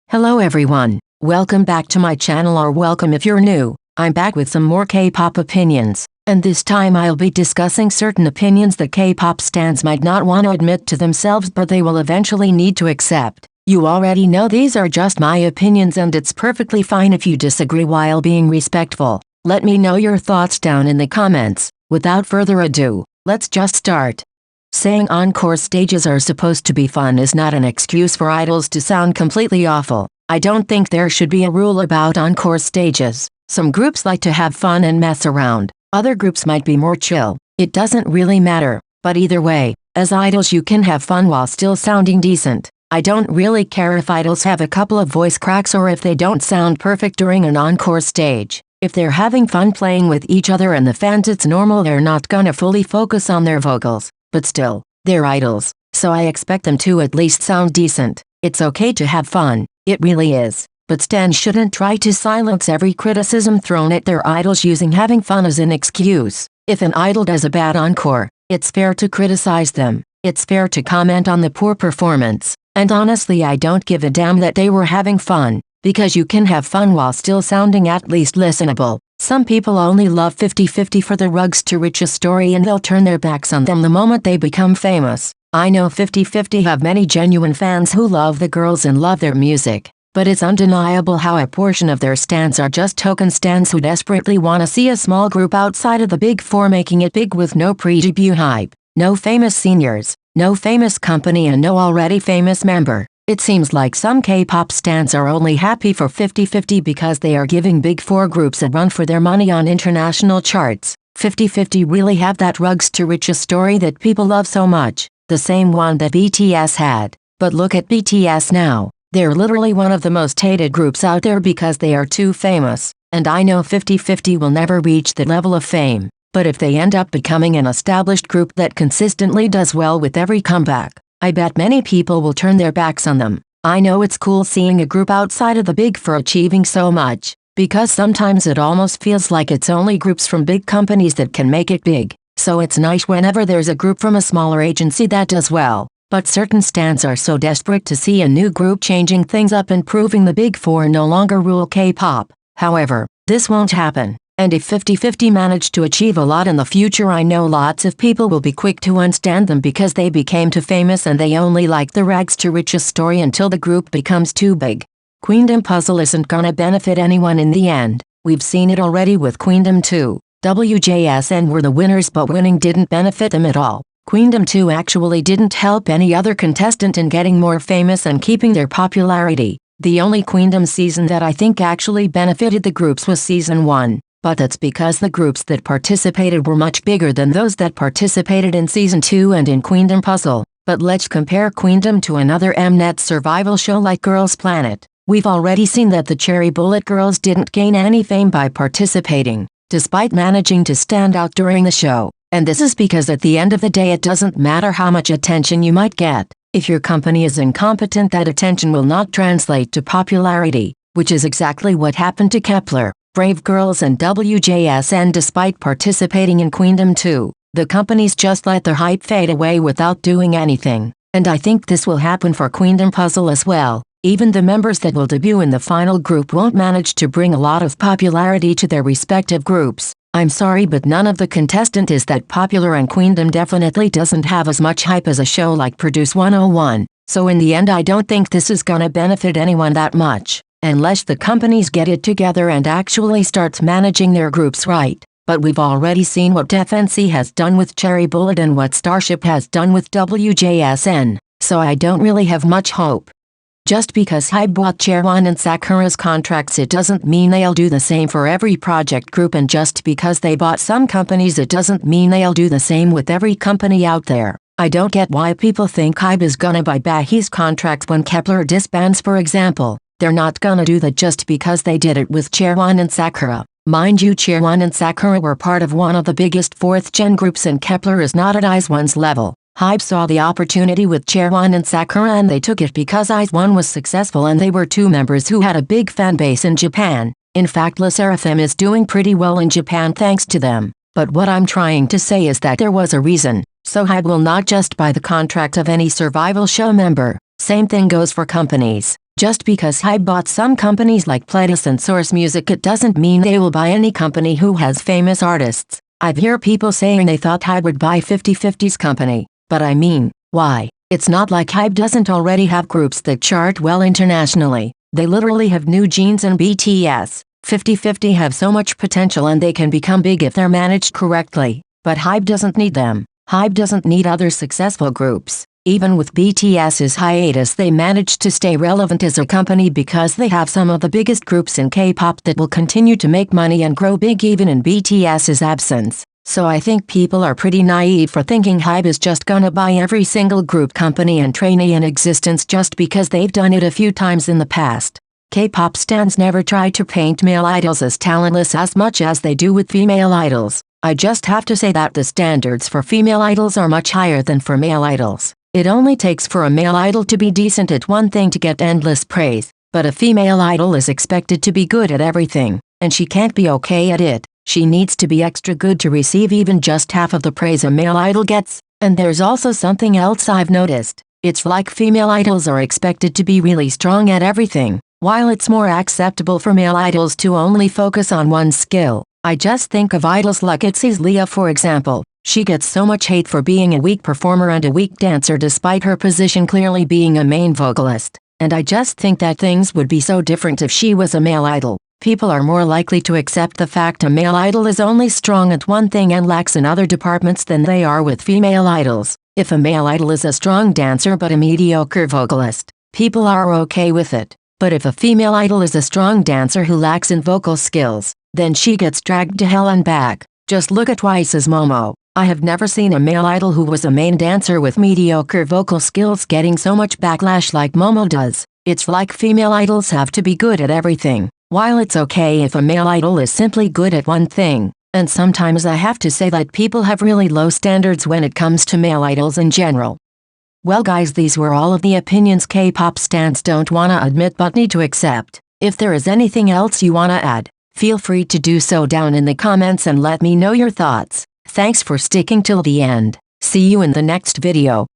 Hello everyone, welcome back to my channel, or welcome if you're new. I'm back with some more K-pop opinions, and this time I'll be discussing certain opinions that K-pop stans might not want to admit to themselves, but they will eventually need to accept. You already know these are just my opinions, and it's perfectly fine if you disagree while being respectful. Let me know your thoughts down in the comments. Without further ado, let's just start. Saying encore stages are supposed to be fun is not an excuse for idols to sound completely awful. I don't think there should be a rule about encore stages. Some groups like to have fun and mess around. Other groups might be more chill. It doesn't really matter. But either way, as idols you can have fun while still sounding decent. I don't really care if idols have a couple of voice cracks or if they don't sound perfect during an encore stage. If they're having fun playing with each other and the fans, it's normal they're not gonna fully focus on their vocals. But still, they're idols, so I expect them to at least sound decent. It's okay to have fun, it really is. But stans shouldn't try to silence every criticism thrown at their idols using having fun as an excuse. If an idol does a bad encore, it's fair to criticize them. It's fair to comment on the poor performance. And honestly, I don't give a damn that they were having fun, because you can have fun while still sounding at least listenable. Some people only love 50/50 for the rugs to riches story, and they'll turn their backs on them the moment they become famous. I know 50/50 have many genuine fans who love the girls and love their music, but it's undeniable how a portion of their stans are just token stans who desperately want to see a small group outside of the big four making it big with no pre-debut hype, no famous seniors, no famous company, and no already famous member. It seems like some K-pop stans are only happy for 50/50 because they are giving big four groups a run for their money on international charts. 50/50 really have that rugs to riches story that people love so much, the same one that BTS had. But look at BTS now. They're literally one of the most hated groups out there because they are too famous. And I know 50/50 will never reach the level of fame. But if they end up becoming an established group that consistently does well with every comeback, I bet many people will turn their backs on them. I know it's cool seeing a group outside of the big four achieving so much, because sometimes it almost feels like it's only groups from big companies that can make it big. So it's nice whenever there's a group from a smaller agency that does well. But certain stans are so desperate to see a new group changing things up and proving the big four no longer rule K-pop. However, this won't happen. And if 50/50 manage to achieve a lot in the future, I know lots of people will be quick to unstand them because they became too famous and they only like the rags to riches story until the group becomes too big. Queendom Puzzle isn't gonna benefit anyone in the end. We've seen it already with Queendom 2. WJSN were the winners, but winning didn't benefit them at all. Queendom 2 actually didn't help any other contestant in getting more famous and keeping their popularity. The only Queendom season that I think actually benefited the groups was season 1. But that's because the groups that participated were much bigger than those that participated in season 2 and in Queendom Puzzle. But let's compare Queendom to another Mnet survival show like Girls Planet. We've already seen that the Cherry Bullet girls didn't gain any fame by participating, despite managing to stand out during the show. And this is because at the end of the day it doesn't matter how much attention you might get. If your company is incompetent, that attention will not translate to popularity, which is exactly what happened to Kepler, Brave Girls, and WJSN. Despite participating in Queendom 2, the companies just let their hype fade away without doing anything. And I think this will happen for Queendom Puzzle as well. Even the members that will debut in the final group won't manage to bring a lot of popularity to their respective groups. I'm sorry, but none of the contestant is that popular, and Queendom definitely doesn't have as much hype as a show like Produce 101. So in the end, I don't think this is gonna benefit anyone that much, unless the companies get it together and actually start managing their groups right. But we've already seen what FNC has done with Cherry Bullet and what Starship has done with WJSN, so I don't really have much hope. Just because HYBE bought Chaerwon and Sakura's contracts, it doesn't mean they'll do the same for every project group, and just because they bought some companies, it doesn't mean they'll do the same with every company out there. I don't get why people think HYBE is gonna buy Bahi's contracts when Kepler disbands, for example. They're not gonna do that just because they did it with Chaerwon and Sakura. Mind you, Chaerwon and Sakura were part of one of the biggest 4th-gen groups, and Kepler is not at IZ*ONE's level. HYBE saw the opportunity with Chaerwon and Sakura, and they took it because IZ*ONE was successful and they were two members who had a big fan base in Japan. In fact, LE SSERAFIM is doing pretty well in Japan thanks to them. But what I'm trying to say is that there was a reason, so HYBE will not just buy the contract of any survival show member. Same thing goes for companies. Just because HYBE bought some companies like Pledis and Source Music, it doesn't mean they will buy any company who has famous artists. I've heard people saying they thought HYBE would buy 50/50's company, but I mean, why? It's not like HYBE doesn't already have groups that chart well internationally. They literally have New Jeans and BTS. 50/50 have so much potential and they can become big if they're managed correctly. But HYBE doesn't need them. HYBE doesn't need other successful groups. Even with BTS's hiatus, they managed to stay relevant as a company because they have some of the biggest groups in K-pop that will continue to make money and grow big even in BTS's absence. So I think people are pretty naive for thinking HYBE is just gonna buy every single group, company and trainee in existence just because they've done it a few times in the past. K-pop stans never try to paint male idols as talentless as much as they do with female idols. I just have to say that the standards for female idols are much higher than for male idols. It only takes for a male idol to be decent at one thing to get endless praise, but a female idol is expected to be good at everything, and she can't be okay at it. She needs to be extra good to receive even just half of the praise a male idol gets. And there's also something else I've noticed. It's like female idols are expected to be really strong at everything, while it's more acceptable for male idols to only focus on one skill. I just think of idols like ITZY's Leah, for example. She gets so much hate for being a weak performer and a weak dancer despite her position clearly being a main vocalist. And I just think that things would be so different if she was a male idol. People are more likely to accept the fact a male idol is only strong at one thing and lacks in other departments than they are with female idols. If a male idol is a strong dancer but a mediocre vocalist, people are okay with it. But if a female idol is a strong dancer who lacks in vocal skills, then she gets dragged to hell and back. Just look at Twice's Momo. I have never seen a male idol who was a main dancer with mediocre vocal skills getting so much backlash like Momo does. It's like female idols have to be good at everything, while it's okay if a male idol is simply good at one thing. And sometimes I have to say that people have really low standards when it comes to male idols in general. Well guys, these were all of the opinions K-pop stans don't wanna admit but need to accept. If there is anything else you wanna add, feel free to do so down in the comments and let me know your thoughts. Thanks for sticking till the end. See you in the next video.